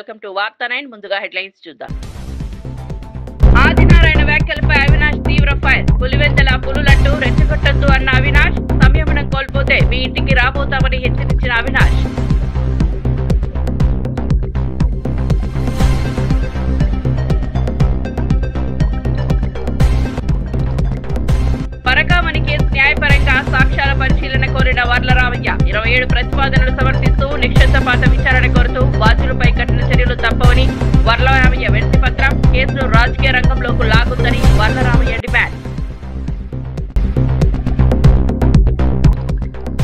Welcome to వార్తా 9 ముందుగా headlines చూద్దాం. ఆదినారాయణ వ్యాఖ్యలపై అవినాష్ తీవ్ర ఫైర్. పులివెందుల పులులంటూ రెచ్చగొట్టొద్దు అన్న అవినాష్, సంయమనం కోల్పోతే మీ ఇంటికి రాబోతామని హెచ్చరించిన అవినాష్. పరకామణి కేసు న్యాయపరంగా సాక్ష్యాల పరిశీలన కోరిన వర్లరామయ్య 27 ప్రతిపాదనలు సమర్పిస్తూ నిక్షేపపాత విచారణ కోరుతూ బాధ్యులపై కఠిన చర్యలు తప్పవని వర్లరామయ్య వినతి పత్రం. కేసును రాజకీయ రంగంలోకి లాగుందని వర్లరామయ్య డిమాండ్.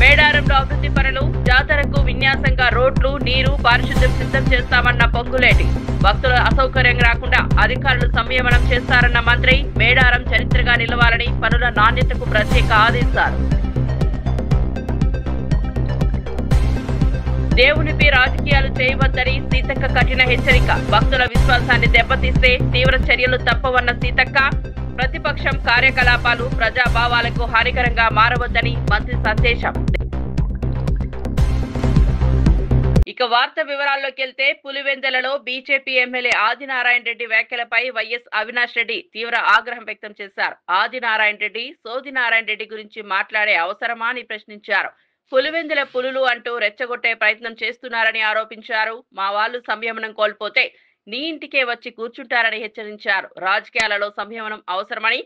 మేడారంలో అభివృద్ధి పనులు, జాతరకు విన్యాసంగా రోడ్లు, నీరు, పారిశుద్ధ్యం సిద్ధం చేస్తామన్న పొంగులేటి. భక్తుల అసౌకర్యం రాకుండా అధికారులు సంయమనం చేస్తారన్న మంత్రి. మేడారం చరిత్రగా నిలవాలని పనుల నాణ్యతకు ప్రత్యేక ఆదేశాలు. దేవునిపై రాజకీయాలు చేయవద్దని సీతక్క కఠిన హెచ్చరిక. భక్తుల విశ్వాసాన్ని దెబ్బతీస్తే తీవ్ర చర్యలు తప్పవన్న సీతక్క. ప్రతిపక్షం కార్యకలాపాలు ప్రజాభావాలకు హానికరంగా మారవద్దని మంత్రి సందేశం. ఇక వార్త వివరాల్లోకి వెళ్తే, పులివెందులలో బీజేపీ ఎమ్మెల్యే ఆదినారాయణ రెడ్డి వ్యాఖ్యలపై వైఎస్ అవినాష్ రెడ్డి తీవ్ర ఆగ్రహం వ్యక్తం చేశారు. ఆదినారాయణ రెడ్డి సోదినారాయణ రెడ్డి గురించి మాట్లాడే అవసరమా అని ప్రశ్నించారు. పులివెందుల పులులు అంటూ రెచ్చగొట్టే ప్రయత్నం చేస్తున్నారని ఆరోపించారు. మా వాళ్ళు సంయమనం కోల్పోతే నీ ఇంటికే వచ్చి కూర్చుంటారని హెచ్చరించారు. రాజకీయాలలో సంయమనం అవసరమని,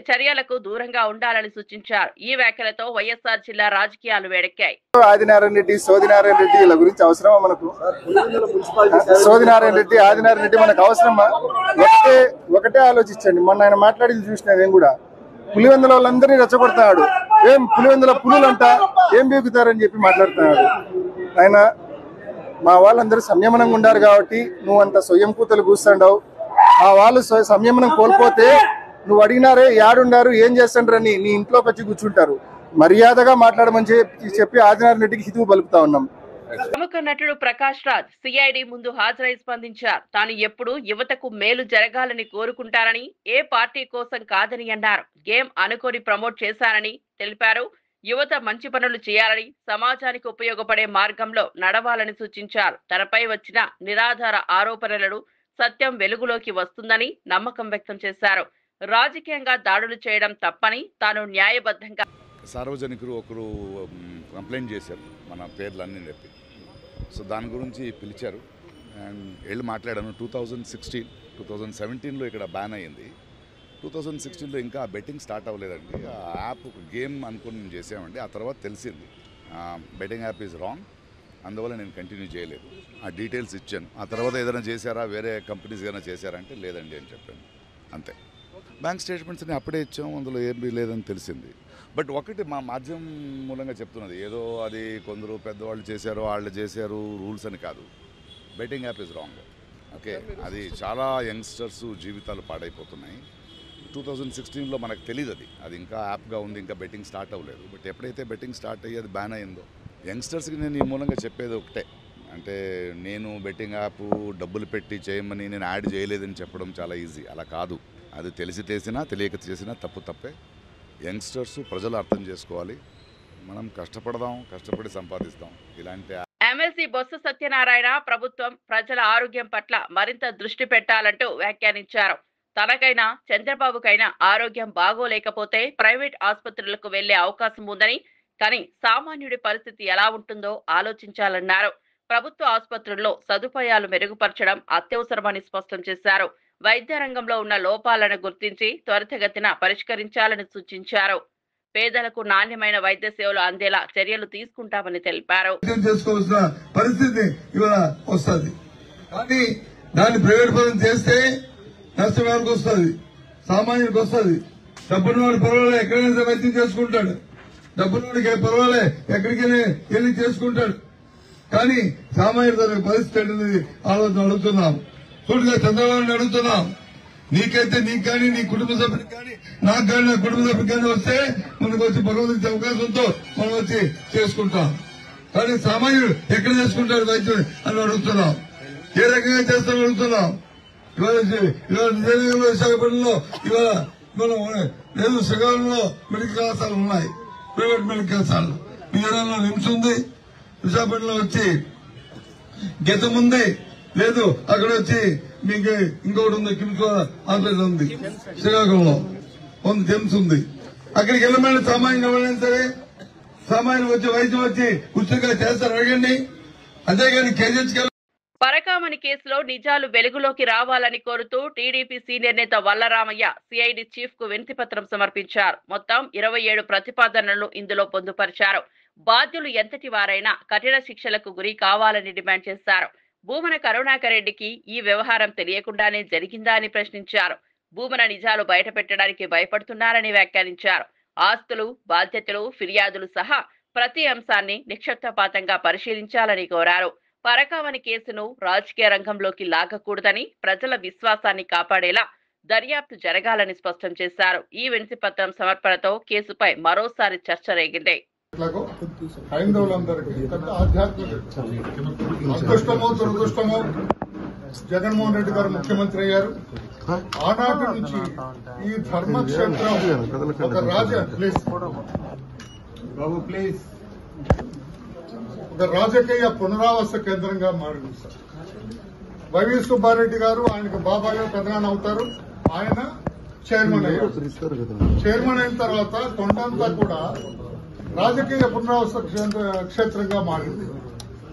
చర్యలకు దూరంగా ఉండాలని సూచించారు. ఈ వ్యాఖ్యలతో వైఎస్ఆర్ జిల్లా రాజకీయాలు వేడెక్కాయి. ఆదినారాయణ రెడ్డి, సోదినారాయణ రెడ్డి ఇలా గురించి అవసరమా మనకు? సోదినారాయణ రెడ్డి, ఆదినారాయణ రెడ్డి మనకు అవసరమా? ఒకటే ఆలోచించండి. మొన్న ఆయన మాట్లాడింది చూసిన నేను కూడా. పులివెందుల వాళ్ళందరినీ రెచ్చగొడతాడు. ఏం పులివెందుల పులులంట ఏం బీగుతారని చెప్పి మాట్లాడుతున్నాడు ఆయన. మా వాళ్ళందరూ సంయమనంగా ఉండారు కాబట్టి నువ్వు అంత స్వయం కూతలు కూర్చుండవు. మా వాళ్ళు సంయమనం కోల్పోతే నువ్వు అడిగినారే యాడుండారు ఏం చేస్తుండ్రని నీ ఇంట్లోకి వచ్చి కూర్చుంటారు. మర్యాదగా మాట్లాడమని చెప్పి ఆదినారాయణ రెడ్డికి హితువు పలుకుతా ఉన్నాం. ప్రముఖ నటుడు ప్రకాష్ రాజ్ సిఐడి ముందు హాజరై స్పందించారు. తాను ఎప్పుడు యువతకు మేలు జరగాలని కోరుకుంటారని, ఏ పార్టీ కోసం కాదని అన్నారు. గేమ్ అనుకొని ప్రమోట్ చేశారని తెలిపారు. యువత మంచి పనులు చేయాలని, సమాజానికి ఉపయోగపడే మార్గంలో నడవాలని సూచించారు. తనపై వచ్చిన నిరాధార ఆరోపణలను సత్యం వెలుగులోకి వస్తుందని నమ్మకం వ్యక్తం చేశారు. రాజకీయంగా దాడులు చేయడం తప్పని, తాను న్యాయబద్ధంగా. సార్వజనికులు ఒకరు కంప్లైంట్ చేశారు మన పేర్లన్నీ చెప్పి. సో దాని గురించి పిలిచారు అండ్ వెళ్ళి మాట్లాడాను. 2017లో ఇక్కడ బ్యాన్ అయ్యింది. 2016లో ఇంకా బెట్టింగ్ స్టార్ట్ అవ్వలేదండి. ఆ యాప్ ఒక గేమ్ అనుకుని మేము చేసామండి. ఆ తర్వాత తెలిసింది బెట్టింగ్ యాప్ ఈజ్ రాంగ్, అందువల్ల నేను కంటిన్యూ చేయలేదు. ఆ డీటెయిల్స్ ఇచ్చాను. ఆ తర్వాత ఏదైనా చేశారా, వేరే కంపెనీస్ ఏదైనా చేశారంటే లేదండి అని చెప్పాను. అంతే. బ్యాంక్ స్టేట్మెంట్స్ని అప్పుడే ఇచ్చాము, అందులో ఏమీ లేదని తెలిసింది. బట్ ఒకటి మా మాధ్యమం మూలంగా చెప్తున్నది, ఏదో అది కొందరు పెద్దవాళ్ళు చేశారు, వాళ్ళు చేశారు రూల్స్ అని కాదు. Betting app is wrong. Okay, అది చాలా యంగ్స్టర్స్ జీవితాలు పాడైపోతున్నాయి. 2016లో మనకు తెలియదు అది ఇంకా యాప్గా ఉంది, ఇంకా బెట్టింగ్ స్టార్ట్ అవ్వలేదు. బట్ ఎప్పుడైతే బెట్టింగ్ స్టార్ట్ అయ్యి అది బ్యాన్ అయిందో, యంగ్స్టర్స్కి నేను ఈ మూలంగా చెప్పేది ఒకటే, అంటే నేను బెట్టింగ్ యాప్ డబ్బులు పెట్టి చేయమని నేను యాడ్ చేయలేదని చెప్పడం చాలా ఈజీ. అలా కాదు. అది తెలిసి చేసినా తెలియక చేసినా తప్పే. యంగ్స్టర్స్ ప్రజలు అర్థం చేసుకోవాలి. మనం కష్టపడదాం, కష్టపడి సంపాదిస్తాం. ఇలాంటి ఎమ్మెల్సీ బొత్స సత్యనారాయణ ప్రభుత్వం ప్రజల ఆరోగ్యం పట్ల మరింత దృష్టి పెట్టాలంటూ వ్యాఖ్యానించారు. తనకైనా చంద్రబాబుకైనా ఆరోగ్యం బాగోలేకపోతే ప్రైవేట్ ఆసుపత్రులకు వెళ్లే అవకాశం ఉందని, కానీ సామాన్యుడి పరిస్థితి ఎలా ఉంటుందో ఆలోచించాలన్నారు. ప్రభుత్వ ఆసుపత్రుల్లో సదుపాయాలు మెరుగుపరచడం అత్యవసరమని స్పష్టం చేశారు. వైద్య రంగంలో ఉన్న లోపాలను గుర్తించి త్వరితగతిన పరిష్కరించాలని సూచించారు. పేదలకు నాణ్యమైన వైద్య సేవలు అందేలా చర్యలు తీసుకుంటామని తెలిపారు. చేసుకోవాల్సిన పరిస్థితి ఇవాళ వస్తుంది, కానీ దాన్ని ప్రైవేట్ పరం చేస్తే నష్టం ఎవరికి వస్తుంది? సామాన్యుడికి వస్తుంది. డబ్బున్నవాడు పర్వాలే ఎక్కడైనా వైద్యం చేసుకుంటాడు. డబ్బున్నవాడికి పర్వాలే ఎక్కడికైనా వెళ్ళి చేసుకుంటాడు. కానీ సామాన్యుడి పరిస్థితి అనేది ఆలోచన అడుగుతున్నాం. చూడగా చంద్రబాబుని అడుగుతున్నాం, నీకైతే నీకు కానీ నీ కుటుంబ సభ్యునికి కానీ నాకు కానీ నా కుటుంబ సభ్యునికి కానీ వస్తే మనకు వచ్చి భగవంతుడి అవకాశంతో మనం వచ్చి చేసుకుంటాం. కానీ సామాన్యుడు ఎక్కడ చేసుకుంటాడు వైద్యం అని అడుగుతున్నాం. ఏ రకంగా చేస్తామని అడుగుతున్నాం. ఇవాళ విశాఖపట్నంలో ఇవాళ మనం లేదు, శ్రీకాకుళంలో మెడికల్ కళాశాలలు ఉన్నాయి, ప్రైవేట్ మెడికల్ కళాశాలలు. విజయనగరంలో నిమ్స్ ఉంది, విశాఖపట్నంలో వచ్చి గీతం ఉంది, లేదు అక్కడ వచ్చి మీకు ఇంకొకటి ఉంది, కిమ్స్ హాస్పిటల్ ఉంది శ్రీకాకుళంలో ఉంది, జెమ్స్ ఉంది. అక్కడికి వెళ్ళమని సామాన్యులు ఎవరైనా సరే సామాన్యులు వచ్చి వైద్యం వచ్చి ఉచితంగా చేస్తారు, అడగండి. అంతేగాని కేజీహెచ్కి పరకామణి కేసులో నిజాలు వెలుగులోకి రావాలని కోరుతూ టీడీపీ సీనియర్ నేత వల్లరామయ్య సిఐడి చీఫ్ కు వినతి పత్రం సమర్పించారు. మొత్తం 27 ప్రతిపాదనలు ఇందులో పొందుపరిచారు. బాధ్యులు ఎంతటి వారైనా కఠిన శిక్షలకు గురి కావాలని డిమాండ్ చేశారు. భూమన కరుణాకర్ రెడ్డికి ఈ వ్యవహారం తెలియకుండానే జరిగిందా అని ప్రశ్నించారు. భూమన నిజాలు బయటపెట్టడానికి భయపడుతున్నారని వ్యాఖ్యానించారు. ఆస్తులు, బాధ్యతలు, ఫిర్యాదులు సహా ప్రతి అంశాన్ని నిక్షిప్తపాతంగా పరిశీలించాలని కోరారు. పరకామణి కేసును రాజకీయ రంగంలోకి లాగకూడదని, ప్రజల విశ్వాసాన్ని కాపాడేలా దర్యాప్తు జరగాలని స్పష్టం చేశారు. ఈ వినతి పత్రం సమర్పణతో కేసుపై మరోసారి చర్చ రేగింది. హైందవులందరికీ ఆధ్యాత్మిక అదృష్టమో దురదృష్టమో జగన్మోహన్ రెడ్డి గారు ముఖ్యమంత్రి అయ్యారు. ఆనాటి నుంచి ఈ ధర్మక్షేత్రం ఒక రాజకీయ పునరావాస కేంద్రంగా మారింది సార్. వైవి సుబ్బారెడ్డి గారు ఆయనకు బాబాగా ప్రధాని అవుతారు. ఆయన చైర్మన్ అయ్యారు. చైర్మన్ అయిన తర్వాత కొండంతా కూడా రాజకీయ పునరావాస క్షేత్రంగా మారింది.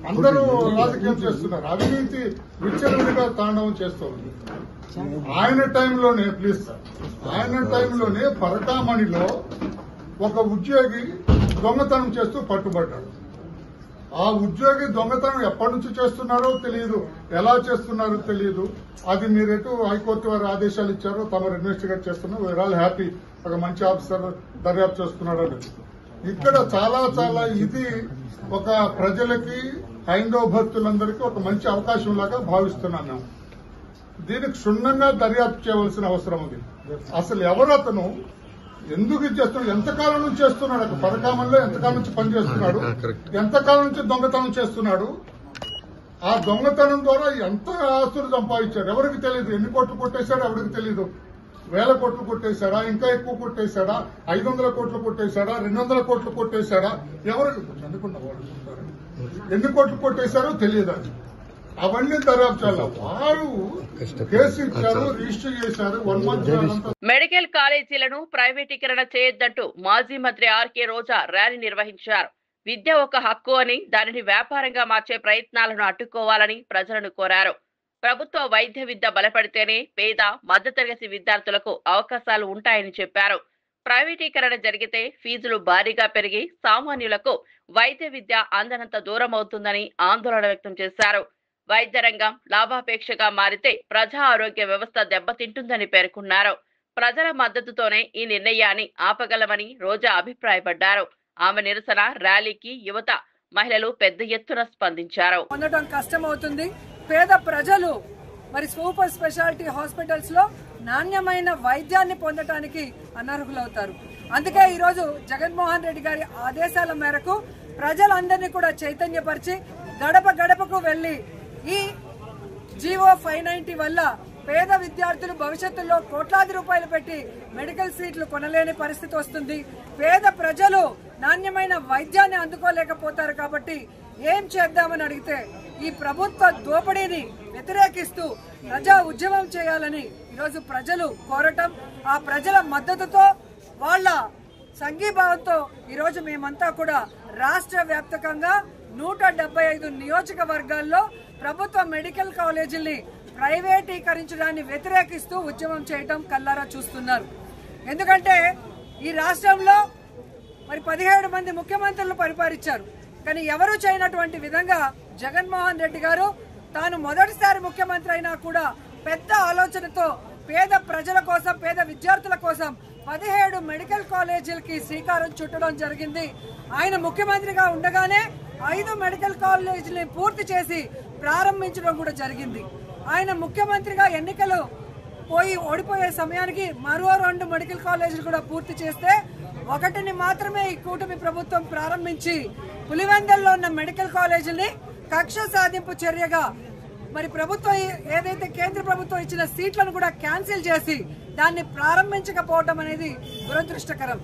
అందరూ రాజకీయం చేస్తున్నారు. అవినీతి విచ్చలవిడిగా తాండవం చేస్తోంది. ఆయన టైంలోనే పరకామణిలో ఒక ఉద్యోగి దొంగతనం చేస్తూ పట్టుబడ్డాడు. ఆ ఉద్యోగి దొంగతనం ఎప్పటి నుంచి చేస్తున్నారో తెలియదు, ఎలా చేస్తున్నారో తెలియదు. అది మీరేటు హైకోర్టు వారు ఆదేశాలు ఇచ్చారో తమరు ఇన్వెస్టిగేట్ చేస్తున్నారు. వీఆర్ ఆల్ హ్యాపీ, ఒక మంచి ఆఫీసర్ దర్యాప్తు చేస్తున్నాడు అని. ఇక్కడ చాలా ఇది ఒక ప్రజలకి, హైందవ భక్తులందరికీ ఒక మంచి అవకాశం లాగా భావిస్తున్నాను. దీనికి క్షుణ్ణంగా దర్యాప్తు చేయవలసిన అవసరం ఉంది. అసలు ఎవరు అతను, ఎందుకు చేస్తున్నాడు, ఎంతకాలం నుంచి చేస్తున్నాడు, అక్కడ పరకామంలో ఎంతకాలం నుంచి పనిచేస్తున్నాడు, ఎంతకాలం నుంచి దొంగతనం చేస్తున్నాడు, ఆ దొంగతనం ద్వారా ఎంత ఆస్తులు సంపాదించాడు ఎవరికి తెలియదు. ఎన్ని కోట్లు కొట్టేశాడో ఎవరికి తెలియదు. 1000 కోట్లు కొట్టేశాడా, ఇంకా ఎక్కువ కొట్టేశాడా, 500 కోట్లు కొట్టేశాడా, 200 కోట్లు కొట్టేశాడా, ఎవరికి ఎన్ని కోట్లు కొట్టేశారో తెలియదు. అవన్నీ దర్యాప్తు వారు కేసు ఇచ్చారు, రిజిస్టర్ చేశారు. 1 మంత్ మెడికల్ కాలేజీలను ప్రైవేటీకరణ చేయొద్దంటూ మాజీ మంత్రి ఆర్కే రోజా ర్యాలీ నిర్వహించారు. విద్య ఒక హక్కు అని, దానిని వ్యాపారంగా మార్చే ప్రయత్నాలను అడ్డుకోవాలని ప్రజలను కోరారు. ప్రభుత్వ వైద్య విద్య బలపడితేనే పేద, మధ్యతరగతి విద్యార్థులకు అవకాశాలు ఉంటాయని చెప్పారు. ప్రైవేటీకరణ జరిగితే ఫీజులు భారీగా పెరిగి సామాన్యులకు వైద్య విద్య అందనంత దూరం అవుతుందని ఆందోళన వ్యక్తం చేశారు. వైద్య రంగం లాభాపేక్షగా మారితే ప్రజా ఆరోగ్య వ్యవస్థ దెబ్బతింటుందని పేర్కొన్నారు. ప్రజల మద్దతుతోనే ఈ నిర్ణయాన్ని ఆపగలమని రోజా అభిప్రాయపడ్డారు. ఆమె నిరసన ర్యాలీకి యువత, మహిళలు పెద్ద ఎత్తున స్పందించారు. పొందడం కష్టమవుతుంది. పేద ప్రజలు మరి సూపర్ స్పెషాలిటీ హాస్పిటల్స్ లో నాణ్యమైన వైద్యాన్ని పొందడానికి అనర్హులవుతారు. అందుకే ఈరోజు జగన్మోహన్ రెడ్డి గారి ఆదేశాల మేరకు ప్రజలందరినీ కూడా చైతన్యపరిచి గడప గడపకు వెళ్లి ఈ జీవో 590 వల్ల పేద విద్యార్థులు భవిష్యత్తులో కోట్లాది రూపాయలు పెట్టి మెడికల్ సీట్లు కొనలేని పరిస్థితి వస్తుంది. పేద ప్రజలు నాణ్యమైన వైద్యాన్ని అందుకోలేకపోతారు. కాబట్టి ఏం చేద్దామని అడిగితే ఈ ప్రభుత్వ దోపిడీని వ్యతిరేకిస్తూ ప్రజా ఉద్యమం చేయాలని ఈరోజు ప్రజలు కోరటం, ఆ ప్రజల మద్దతుతో వాళ్ళ సంఘీభావంతో ఈరోజు మేమంతా కూడా రాష్ట్ర వ్యాప్తంగా 175 నియోజకవర్గాల్లో ప్రభుత్వ మెడికల్ కాలేజీల్ని ప్రైవేటీకరించడాన్ని వ్యతిరేకిస్తూ ఉద్యమం చేయటం కల్లారా చూస్తున్నారు. ఎందుకంటే ఈ రాష్ట్రంలో మరి 17 మంది ముఖ్యమంత్రులు పరిపాలించారు. కానీ ఎవరూ చేయనటువంటి విధంగా జగన్మోహన్ రెడ్డి గారు తాను మొదటిసారి ముఖ్యమంత్రి అయినా కూడా పెద్ద ఆలోచనతో పేద ప్రజల కోసం, పేద విద్యార్థుల కోసం 17 మెడికల్ కాలేజీలకి శ్రీకారం చుట్టడం జరిగింది. ఆయన ముఖ్యమంత్రిగా ఉండగానే 5 మెడికల్ కాలేజీలని పూర్తి చేసి ప్రారంభించడం కూడా జరిగింది. ఆయన ముఖ్యమంత్రిగా ఎన్నికలు ఓడిపోయే సమయానికి మరో 2 మెడికల్ కాలేజీలు కూడా పూర్తి చేస్తే ఒకటిని మాత్రమే ఈ కూటమి ప్రభుత్వం ప్రారంభించి పులివెందుల్లో ఉన్న మెడికల్ కాలేజీని కక్ష సాధింపు చర్యగా మరి ప్రభుత్వం ఏదైతే కేంద్ర ప్రభుత్వం ఇచ్చిన సీట్లను కూడా క్యాన్సిల్ చేసి దాన్ని ప్రారంభించకపోవడం అనేది దురదృష్టకరం.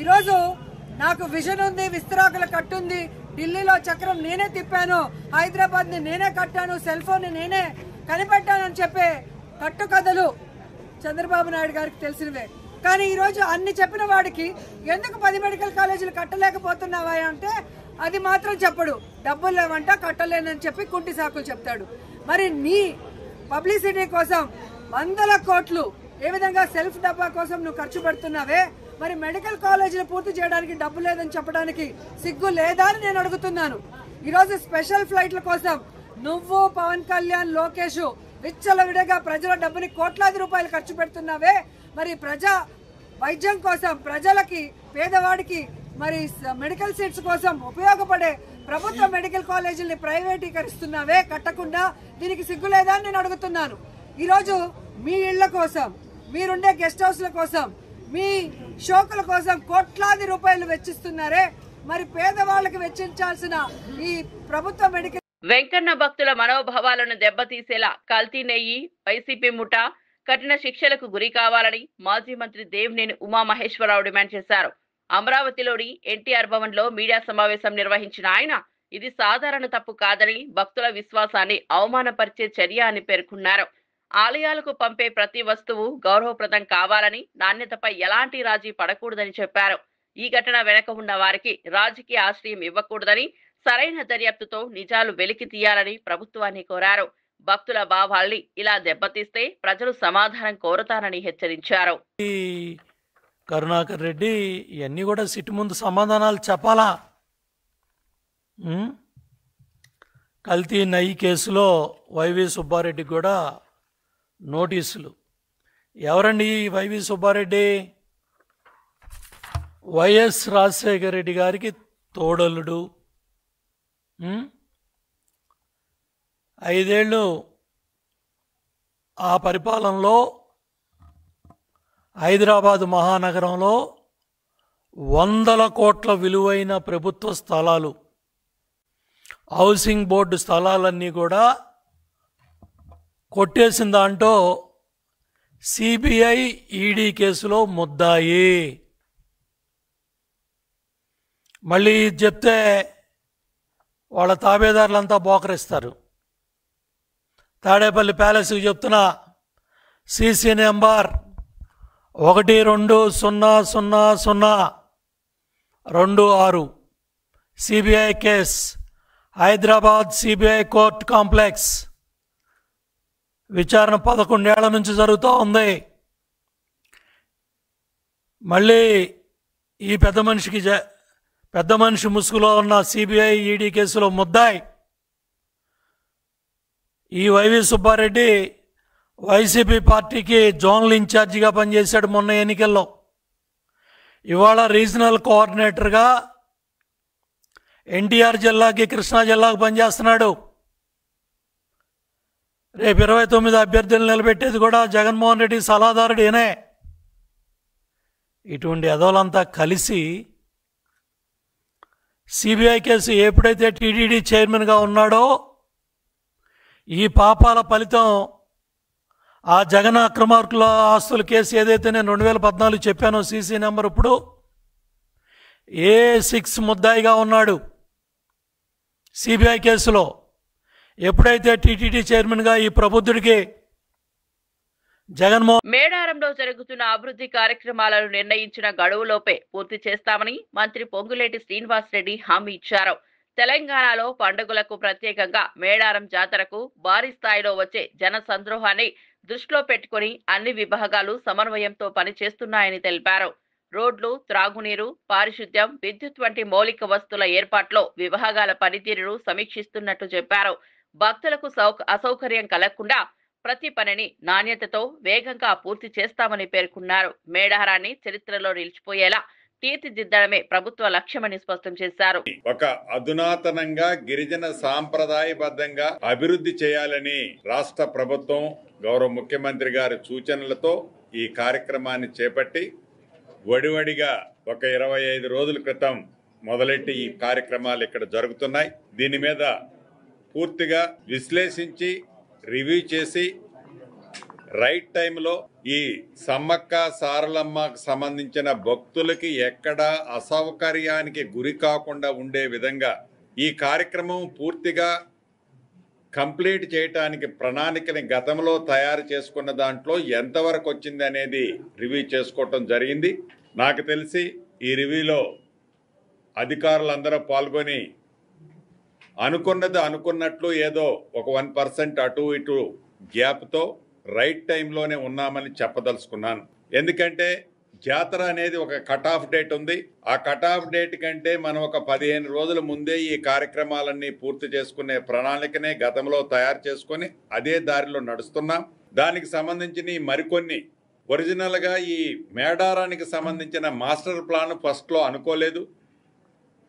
ఈరోజు నాకు విజన్ ఉంది, విస్తరాకుల కట్టుంది, ఢిల్లీలో చక్రం నేనే తిప్పాను, హైదరాబాద్ ని నేనే కట్టాను, సెల్ ఫోన్ ని నేనే కనిపెట్టాను అని చెప్పే కట్టుకథలు చంద్రబాబు నాయుడు గారికి తెలిసినవే. కానీ ఈరోజు అన్ని చెప్పిన వాడికి ఎందుకు 10 మెడికల్ కాలేజీలు కట్టలేకపోతున్నావా అంటే అది మాత్రం చెప్పడు. డబ్బులు లేవంట, కట్టలేనని చెప్పి కుంటి సాకులు చెప్తాడు. మరి నీ పబ్లిసిటీ కోసం 100 కోట్లు ఏ విధంగా సెల్ఫ్ డబ్బా కోసం నువ్వు ఖర్చు పెడుతున్నావే, మరి మెడికల్ కాలేజీలు పూర్తి చేయడానికి డబ్బు లేదని చెప్పడానికి సిగ్గు లేదా అని నేను అడుగుతున్నాను. ఈరోజు స్పెషల్ ఫ్లైట్ల కోసం నువ్వు, పవన్ కళ్యాణ్, లోకేష్ విచ్చలవిడిగా ప్రజల డబ్బుని కోట్లాది రూపాయలు ఖర్చు పెడుతున్నావే, మరి ప్రజా వైద్యం కోసం ప్రజలకి, పేదవాడికి మరి మెడికల్ సీట్స్ కోసం ఉపయోగపడే ప్రభుత్వ మెడికల్ కాలేజీల్ని ప్రైవేటీకరిస్తున్నావే కట్టకుండా. దీనికి సిగ్గు లేదా అని నేను అడుగుతున్నాను. ఈరోజు మీ ఇళ్ల కోసం, మీరుండే గెస్ట్ హౌస్ల కోసం, మీ షోకుల కోసం కోట్లాది రూపాయలు వెచ్చిస్తున్నారే, మరి పేదవాళ్ళకి వెచ్చించాల్సిన ఈ ప్రభుత్వ మెడికల్ వెంకన్న భక్తుల మనోభావాలను దెబ్బతీసేలా కల్తీ నెయ్యి, వైసీపీ ముఠా కఠిన శిక్షలకు గురి కావాలని మాజీ మంత్రి దేవినేని ఉమామహేశ్వరరావు డిమాండ్ చేశారు. అమరావతిలోని ఎన్టీఆర్ భవన్ లో మీడియా సమావేశం నిర్వహించిన ఆయన ఇది సాధారణ తప్పు కాదని, భక్తుల విశ్వాసాన్ని అవమానపరిచే చర్య అని పేర్కొన్నారు. ఆలయాలకు పంపే ప్రతి వస్తువు గౌరవప్రదం కావాలని, నాణ్యతపై ఎలాంటి రాజీ పడకూడదని చెప్పారు. ఈ ఘటన వెనక ఉన్న వారికి రాజకీయ ఆశ్రయం ఇవ్వకూడదని, సరైన దర్యాప్తుతో నిజాలు వెలికి తీయాలని ప్రభుత్వాన్ని కోరారు. భక్తుల భావాల్ని ఇలా దెబ్బతీస్తే ప్రజలు సమాధానం కోరతారని హెచ్చరించారు. కరుణాకర్ రెడ్డి ఇవన్నీ కూడా సిట్టు ముందు సమాధానాలు చెప్పాలా? కల్తీ నెయ్యి కేసులో వైవి సుబ్బారెడ్డి కూడా నోటీసులు. ఎవరండి వైవి సుబ్బారెడ్డి? వైఎస్ రాజశేఖర రెడ్డి గారికి తోడలుడు. 5 ఏళ్ళు ఆ పరిపాలనలో హైదరాబాదు మహానగరంలో 100 కోట్ల విలువైన ప్రభుత్వ స్థలాలు, హౌసింగ్ బోర్డు స్థలాలన్నీ కూడా కొట్టేసిన దాంట్లో సిబిఐ ఈడీ కేసులో ముద్దాయి. మళ్ళీ చెప్తే వాళ్ళ తాబేదారులంతా బోకరిస్తారు. తాడేపల్లి ప్యాలెస్కి చెప్తున్నా, CC number 12000026 CBI case, Hyderabad CBI court complex. విచారణ 11 ఏళ్ల నుంచి జరుగుతూ ఉంది. మళ్ళీ ఈ పెద్ద మనిషి ముసుగులో ఉన్న సిబిఐ ఈడీ కేసులో ముద్దాయి ఈ వైవి సుబ్బారెడ్డి వైసీపీ పార్టీకి జోనల్ ఇన్ఛార్జిగా పనిచేశాడు మొన్న ఎన్నికల్లో. ఇవాళ రీజనల్ కోఆర్డినేటర్గా ఎన్టీఆర్ జిల్లాకి, కృష్ణా జిల్లాకు పనిచేస్తున్నాడు. రేపు 29 అభ్యర్థులు నిలబెట్టేది కూడా జగన్మోహన్ రెడ్డి సలహాదారుడు ఈయనే. ఇటువంటి ఎదవలంతా కలిసి సిబిఐ కేసు ఎప్పుడైతే టీటీడీ చైర్మన్గా ఉన్నాడో ఈ పాపాల ఫలితం ఆ జగన్ అక్రమార్కుల ఆస్తుల కేసు ఏదైతే నేను 2014 చెప్పానో సీసీ నెంబర్, ఇప్పుడు A6 ముద్దాయిగా ఉన్నాడు సిబిఐ కేసులో. ఎప్పుడైతే టీటీడీ చైర్మన్గా ఈ ప్రబుద్ధుడికి మేడారంలో జరుగుతున్న అభివృద్ధి కార్యక్రమాలను నిర్ణయించిన గడువులోపే పూర్తి చేస్తామని మంత్రి పొంగులేటి శ్రీనివాసరెడ్డి హామీ ఇచ్చారు. తెలంగాణలో పండుగలకు ప్రత్యేకంగా మేడారం జాతరకు భారీ స్థాయిలో వచ్చే జన సంద్రోహాన్ని దృష్టిలో పెట్టుకుని అన్ని విభాగాలు సమన్వయంతో పనిచేస్తున్నాయని తెలిపారు. రోడ్లు, త్రాగునీరు, పారిశుద్ధ్యం, విద్యుత్ వంటి మౌలిక వస్తువుల ఏర్పాట్లో విభాగాల పనితీరును సమీక్షిస్తున్నట్టు చెప్పారు. భక్తులకు అసౌకర్యం కలగకుండా ప్రతి పనిని నాణ్యతతో వేగంగా పూర్తి చేస్తామని పేర్కొన్నారు. మేడారాన్ని చరిత్రలో నిలిచిపోయేలా తీర్చిదిద్దడమే ప్రభుత్వ లక్ష్యమని స్పష్టం చేశారు. ఒక అధునాతనంగా గిరిజన సాంప్రదాయబద్ధంగా అభివృద్ధి చేయాలని రాష్ట్ర ప్రభుత్వం గౌరవ ముఖ్యమంత్రి గారి సూచనలతో ఈ కార్యక్రమాన్ని చేపట్టి వడివడిగా ఒక 25 రోజుల క్రితం మొదలెట్టి ఈ కార్యక్రమాలు ఇక్కడ జరుగుతున్నాయి. దీని మీద పూర్తిగా విశ్లేషించి రివ్యూ చేసి రైట్ టైంలో ఈ సమ్మక్క సారలమ్మకు సంబంధించిన భక్తులకి ఎక్కడా అసౌకర్యానికి గురి కాకుండా ఉండే విధంగా ఈ కార్యక్రమం పూర్తిగా కంప్లీట్ చేయటానికి ప్రణాళికని గతంలో తయారు చేసుకున్న దాంట్లో ఎంతవరకు వచ్చింది అనేది రివ్యూ చేసుకోవటం జరిగింది. నాకు తెలిసి ఈ రివ్యూలో అధికారులందరూ పాల్గొని అనుకున్నది అనుకున్నట్లు ఏదో ఒక 1% అటు ఇటు గ్యాప్తో రైట్ టైంలోనే ఉన్నామని చెప్పదలుచుకున్నాను. ఎందుకంటే జాతర అనేది ఒక కట్ ఆఫ్ డేట్ ఉంది. ఆ కట్ ఆఫ్ డేట్ కంటే మనం ఒక 15 రోజుల ముందే ఈ కార్యక్రమాలన్నీ పూర్తి చేసుకునే ప్రణాళికనే గతంలో తయారు చేసుకొని అదే దారిలో నడుస్తున్నాం. దానికి సంబంధించిన మరికొన్ని ఒరిజినల్గా ఈ మేడారానికి సంబంధించిన మాస్టర్ ప్లాన్ ఫస్ట్లో అనుకోలేదు.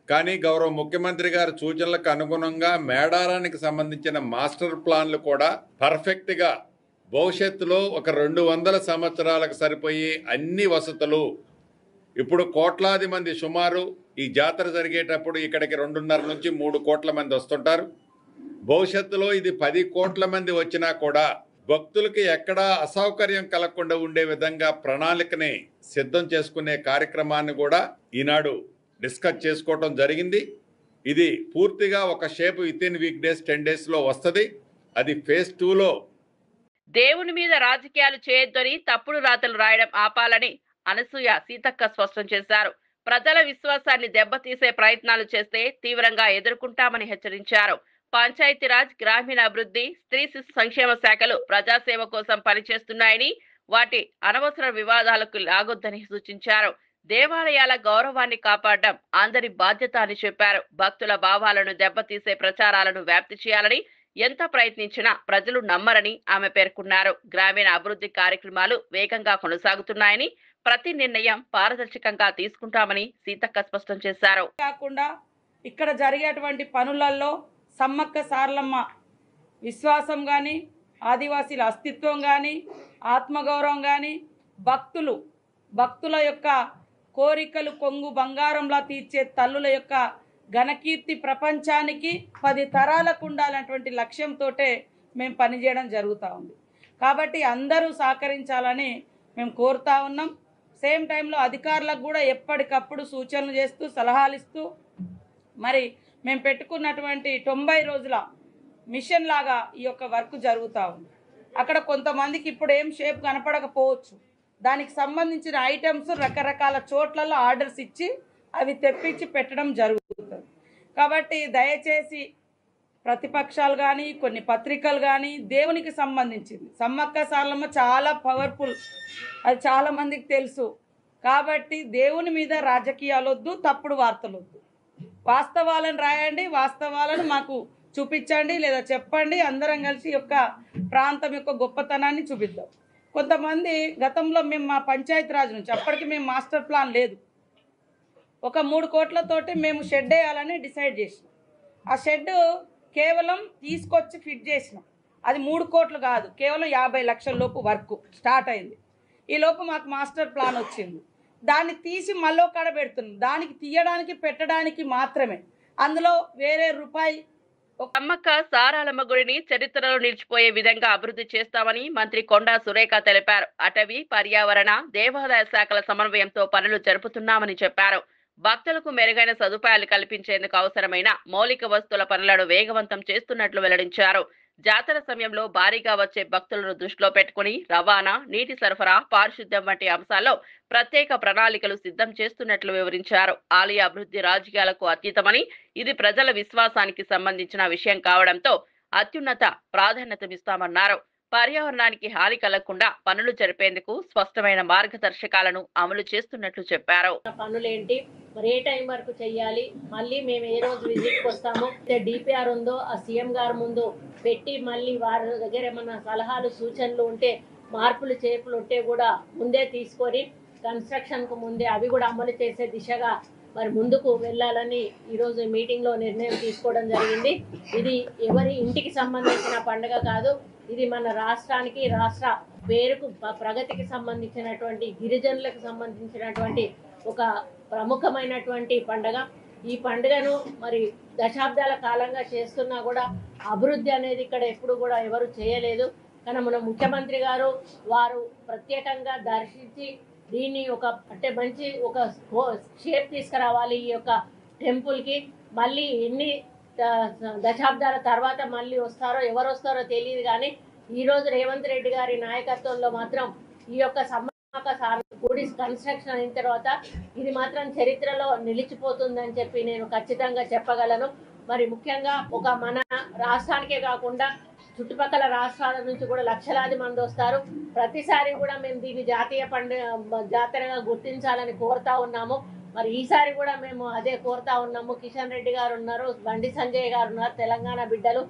కానీ గౌరవ ముఖ్యమంత్రి గారి సూచనలకు అనుగుణంగా మేడారానికి సంబంధించిన మాస్టర్ ప్లాన్లు కూడా పర్ఫెక్ట్గా భవిష్యత్తులో ఒక 200 సంవత్సరాలకు సరిపోయి అన్ని వసతులు, ఇప్పుడు కోట్లాది మంది సుమారు ఈ జాతర జరిగేటప్పుడు ఇక్కడికి 2.5 నుంచి 3 కోట్ల మంది వస్తుంటారు. భవిష్యత్తులో ఇది 10 కోట్ల మంది వచ్చినా కూడా భక్తులకి ఎక్కడా అసౌకర్యం కలగకుండా ఉండే విధంగా ప్రణాళికని సిద్ధం చేసుకునే కార్యక్రమాన్ని కూడా ఈనాడు డిస్కస్ చేసుకోవటం జరిగింది. ఇది పూర్తిగా ఒక షేప్ వితిన్ వీక్ డేస్ 10 డేస్లో వస్తుంది. అది ఫేజ్ 2లో దేవుని మీద రాజకీయాలు చేయొద్దని తప్పుడు రాతలు రాయడం ఆపాలని అనసూయ సీతక్క స్పష్టం చేశారు. ప్రజల విశ్వాసాన్ని దెబ్బతీసే ప్రయత్నాలు చేస్తే తీవ్రంగా ఎదుర్కొంటామని హెచ్చరించారు. పంచాయతీరాజ్, గ్రామీణాభివృద్ధి, స్త్రీ శిశు సంక్షేమ శాఖలు ప్రజాసేవ కోసం పనిచేస్తున్నాయని వాటి అనవసర వివాదాలకు లాగొద్దని సూచించారు. దేవాలయాల గౌరవాన్ని కాపాడడం అందరి బాధ్యత అని చెప్పారు. భక్తుల భావాలను దెబ్బతీసే ప్రచారాలను వ్యాప్తి చేయాలని ఎంత ప్రయత్నించినా ప్రజలు నమ్మరని ఆమె పేర్కొన్నారు. గ్రామీణ అభివృద్ధి కార్యక్రమాలు వేగంగా కొనసాగుతున్నాయని, ప్రతి నిర్ణయం పారదర్శకంగా తీసుకుంటామని సీతక్క స్పష్టం చేశారు. కాకుండా ఇక్కడ జరిగేటువంటి పనులలో సమ్మక్క సారలమ్మ విశ్వాసం కానీ, ఆదివాసీల అస్తిత్వం కానీ, ఆత్మగౌరవం కానీ, భక్తుల యొక్క కోరికలు కొంగు బంగారంలా తీర్చే తల్లుల యొక్క ఘనకీర్తి ప్రపంచానికి 10 తరాలకు ఉండాలన్నటువంటి లక్ష్యంతో మేము పనిచేయడం జరుగుతూ ఉంది. కాబట్టి అందరూ సహకరించాలని మేము కోరుతా ఉన్నాం. సేమ్ టైంలో అధికారులకు కూడా ఎప్పటికప్పుడు సూచనలు చేస్తూ, సలహాలు ఇస్తూ, మరి మేము పెట్టుకున్నటువంటి 90 రోజుల మిషన్ లాగా ఈ యొక్క వర్క్ జరుగుతూ ఉంది. అక్కడ కొంతమందికి ఇప్పుడు ఏం షేప్ కనపడకపోవచ్చు. దానికి సంబంధించిన ఐటమ్స్ రకరకాల చోట్లలో ఆర్డర్స్ ఇచ్చి అవి తెప్పించి పెట్టడం జరుగుతుంది. కాబట్టి దయచేసి ప్రతిపక్షాలు కానీ, కొన్ని పత్రికలు కానీ దేవునికి సంబంధించింది, సమ్మక్క సారలమ్మ చాలా పవర్ఫుల్, అది చాలామందికి తెలుసు. కాబట్టి దేవుని మీద రాజకీయాలు వద్దు, తప్పుడు వార్తలు వద్దు. వాస్తవాలను రాయండి, వాస్తవాలను మాకు చూపించండి, లేదా చెప్పండి. అందరం కలిసి యొక్క ప్రాంతం యొక్క గొప్పతనాన్ని చూపిద్దాం. కొంతమంది గతంలో మేము మా పంచాయతీరాజ్ నుంచి అప్పటికి మేము మాస్టర్ ప్లాన్ లేదు, ఒక 3 కోట్లతోటి మేము షెడ్ వేయాలని డిసైడ్ చేసినాం. ఆ షెడ్ కేవలం తీసుకొచ్చి ఫిట్ చేసినాం. అది 3 కోట్లు కాదు, కేవలం 50 లక్షల లోపు వర్క్ స్టార్ట్ అయింది. ఈ లోపు మాకు మాస్టర్ ప్లాన్ వచ్చింది. దాన్ని తీసి మళ్ళీ కాడ పెడుతున్నాం. దానికి తీయడానికి పెట్టడానికి మాత్రమే, అందులో వేరే రూపాయి. సమ్మక్క సారాలమ్మ గుడిని చరిత్రలో నిలిచిపోయే విధంగా అభివృద్ధి చేస్తామని మంత్రి కొండా సురేఖ తెలిపారు. అటవీ, పర్యావరణ, దేవాదాయ శాఖల సమన్వయంతో పనులు జరుపుతున్నామని చెప్పారు. భక్తులకు మెరుగైన సదుపాయాలు కల్పించేందుకు అవసరమైన మౌలిక వస్తువుల పనులను వేగవంతం చేస్తున్నట్లు వెల్లడించారు. జాతర సమయంలో భారీగా వచ్చే భక్తులను దృష్టిలో పెట్టుకుని రవాణా, నీటి సరఫరా, పారిశుద్ధ్యం వంటి అంశాల్లో ప్రత్యేక ప్రణాళికలు సిద్ధం చేస్తున్నట్లు వివరించారు. ఆలయ అభివృద్ధి రాజకీయాలకు అతీతమని, ఇది ప్రజల విశ్వాసానికి సంబంధించిన విషయం కావడంతో అత్యున్నత ప్రాధాన్యతనిస్తామన్నారు. పర్యావరణానికి హాని కలగకుండా పనులు జరిపేందుకు స్పష్టమైన మార్గదర్శకాలను అమలు చేస్తున్నట్లు చెప్పారు. పనులేంటి, మరి ఏ టైం వరకు చెయ్యాలి, మళ్ళీ మేము ఏ రోజు విజిట్కి వస్తామో, డిపిఆర్ ఉందో ఆ సీఎం గారి ముందు పెట్టి మళ్ళీ వారి దగ్గర ఏమన్నా సలహాలు సూచనలు ఉంటే, మార్పులు చేర్పులు ఉంటే కూడా ముందే తీసుకొని కన్స్ట్రక్షన్కు ముందే అవి కూడా అమలు చేసే దిశగా మరి ముందుకు వెళ్ళాలని ఈరోజు మీటింగ్లో నిర్ణయం తీసుకోవడం జరిగింది. ఇది ఎవరి ఇంటికి సంబంధించిన పండుగ కాదు, ఇది మన రాష్ట్రానికి, రాష్ట్ర పేరుకు, ప్రగతికి సంబంధించినటువంటి, గిరిజనులకు సంబంధించినటువంటి ఒక ప్రముఖమైనటువంటి పండుగ. ఈ పండుగను మరి దశాబ్దాల కాలంగా చేస్తున్నా కూడా అభివృద్ధి అనేది ఇక్కడ ఎప్పుడు కూడా ఎవరు చేయలేదు. కానీ మన ముఖ్యమంత్రి గారు వారు ప్రత్యేకంగా దర్శించి దీన్ని ఒక అంటే మంచి ఒక షేప్ తీసుకురావాలి ఈ యొక్క టెంపుల్కి. మళ్ళీ ఎన్ని దశాబ్దాల తర్వాత మళ్ళీ వస్తారో ఎవరు వస్తారో తెలియదు. కానీ ఈ రోజు రేవంత్ రెడ్డి గారి నాయకత్వంలో మాత్రం ఈ యొక్క సమ్మక్క గుడి కన్స్ట్రక్షన్ అయిన తర్వాత ఇది మాత్రం చరిత్రలో నిలిచిపోతుందని చెప్పి నేను ఖచ్చితంగా చెప్పగలను. మరి ముఖ్యంగా ఒక మన రాష్ట్రానికే కాకుండా చుట్టుపక్కల రాష్ట్రాల నుంచి కూడా లక్షలాది మంది వస్తారు. ప్రతిసారి కూడా మేము దీన్ని జాతీయ జాతరగా గుర్తించాలని కోరుతా ఉన్నాము. మరి ఈసారి కూడా మేము అదే కోరుతా ఉన్నాము. కిషన్ రెడ్డి గారు ఉన్నారు, బండి సంజయ్ గారు ఉన్నారు, తెలంగాణ బిడ్డలు.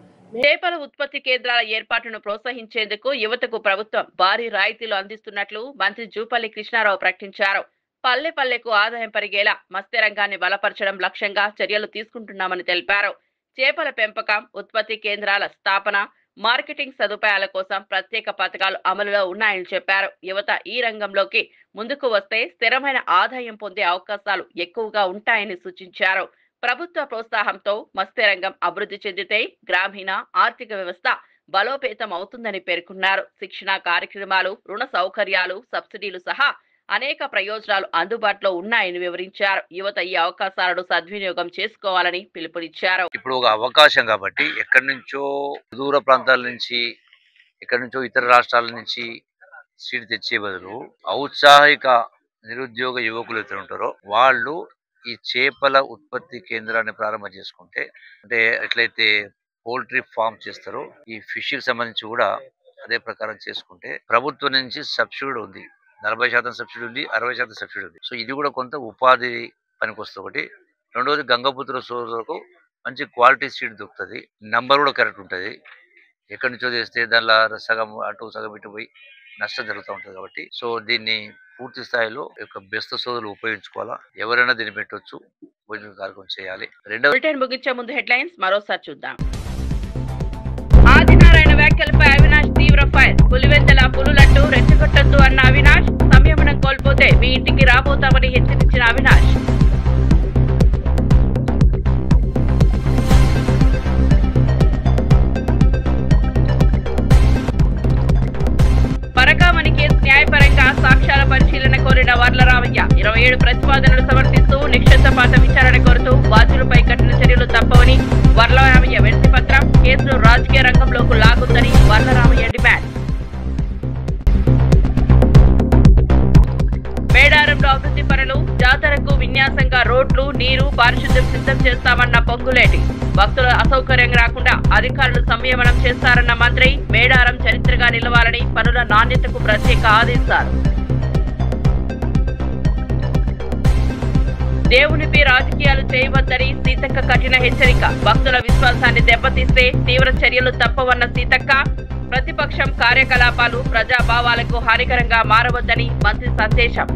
చేపల ఉత్పత్తి కేంద్రాల ఏర్పాటును ప్రోత్సహించేందుకు యువతకు ప్రభుత్వం భారీ రాయితీలు అందిస్తున్నట్లు మంత్రి జూపల్లి కృష్ణారావు ప్రకటించారు. పల్లె పల్లెకు ఆదాయం పెరిగేలా మత్స్య రంగాన్ని బలపరచడం లక్ష్యంగా చర్యలు తీసుకుంటున్నామని తెలిపారు. చేపల పెంపకం, ఉత్పత్తి కేంద్రాల స్థాపన, మార్కెటింగ్ సదుపాయాల కోసం ప్రత్యేక పథకాలు అమలులో ఉన్నాయని చెప్పారు. యువత ఈ రంగంలోకి ముందుకు వస్తే స్థిరమైన ఆదాయం పొందే అవకాశాలు ఎక్కువగా ఉంటాయని సూచించారు. ప్రభుత్వ ప్రోత్సాహంతో మత్స్య రంగం అభివృద్ధి చెందితే గ్రామీణ ఆర్థిక వ్యవస్థ బలోపేతం అవుతుందని పేర్కొన్నారు. శిక్షణ కార్యక్రమాలు, రుణ సౌకర్యాలు, సబ్సిడీలు సహా అనేక ప్రయోజనాలు అందుబాటులో ఉన్నాయని వివరించారు. యువత ఈ అవకాశాలను సద్వినియోగం చేసుకోవాలని పిలుపునిచ్చారు. ఇప్పుడు ఒక అవకాశం కాబట్టి ఎక్కడి నుంచో దూర ప్రాంతాల నుంచి, ఎక్కడి నుంచో ఇతర రాష్ట్రాల నుంచి సీట్ తెచ్చే బదులు ఔత్సాహిక నిరుద్యోగ యువకులు ఎక్కడ ఉంటారో వాళ్ళు ఈ చేపల ఉత్పత్తి కేంద్రాన్ని ప్రారంభం చేసుకుంటే, అంటే ఎట్లయితే పౌల్ట్రీ ఫామ్ చేస్తారో ఈ ఫిష్ కి సంబంధించి కూడా అదే ప్రకారం చేసుకుంటే ప్రభుత్వం నుంచి సబ్సిడీ ఉంది, 40% సబ్సిడీ ఉంది, 60% సబ్సిడీ ఉంది. సో ఇది కూడా కొంత ఉపాధి పనికి వస్తుంది. ఒకటి. రెండోది గంగపుత్ర సోదరులకు మంచి క్వాలిటీ సీడ్ దొరుకుతుంది, నంబర్ కూడా కరెక్ట్ ఉంటుంది. ఎక్కడి నుంచో చేస్తే దానిలో సగం అటు సగం ఇటు పోయి నష్టం జరుగుతూ ఉంటుంది. కాబట్టి సో దీన్ని పూర్తి స్థాయిలో బెస్త సోదరులు ఉపయోగించుకోవాలా. ఎవరైనా దీన్ని పెట్టవచ్చు, భోజన కార్యక్రమం చేయాలి. రెండవ ముగించే ముందు హెడ్లైన్స్ మరోసారి చూద్దాం. ఆదినారాయణ వ్యాఖ్యలపై అవినాష్ తీవ్ర ఫైర్. పులివెందల పులులంటూ రెచ్చగొట్టొద్దు అన్న అవినాష్, సంయమనం కోల్పోతే మీ ఇంటికి రాబోతామని హెచ్చరించిన అవినాష్. పరకామణి కేసు న్యాయపరంగా సాక్ష్యాల పరిశీలన కోరిన వర్లరామయ్య. 27 ప్రతిపాదనలు సమర్పిస్తూ నిక్షేపపాత విచారణ కోరుతూ బాధ్యులపై కఠిన చర్యలు తప్పవని వర్లరామయ్య వినతి పత్రం. కేసును రాజకీయ రంగంలోకి లాగుందని వర్లరామయ్య డిమాండ్. మేడారంలో అభివృద్ధి పనులు, జాతరకు విన్యాసంగా రోడ్లు, నీరు, పారిశుద్ధ్యం సిద్ధం చేస్తామన్న పొంగులేటి. భక్తుల అసౌకర్యం రాకుండా అధికారులు సంయమనం చేస్తారన్న మంత్రి. మేడారం చరిత్రగా నిలవాలని పనుల నాణ్యతకు ప్రత్యేక ఆదేశాలు. దేవునిపై రాజకీయాలు చేయవద్దని సీతక్క కఠిన హెచ్చరిక. భక్తుల విశ్వాసాన్ని దెబ్బతీస్తే తీవ్ర చర్యలు తప్పవన్న సీతక్క. ప్రతిపక్షం కార్యకలాపాలు ప్రజాభావాలకు హానికరంగా మారవద్దని మంత్రి సందేశం.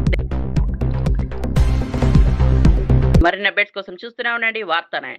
మరిన్ని అప్డేట్స్ కోసం చూస్తూనే ఉండండి వార్త9.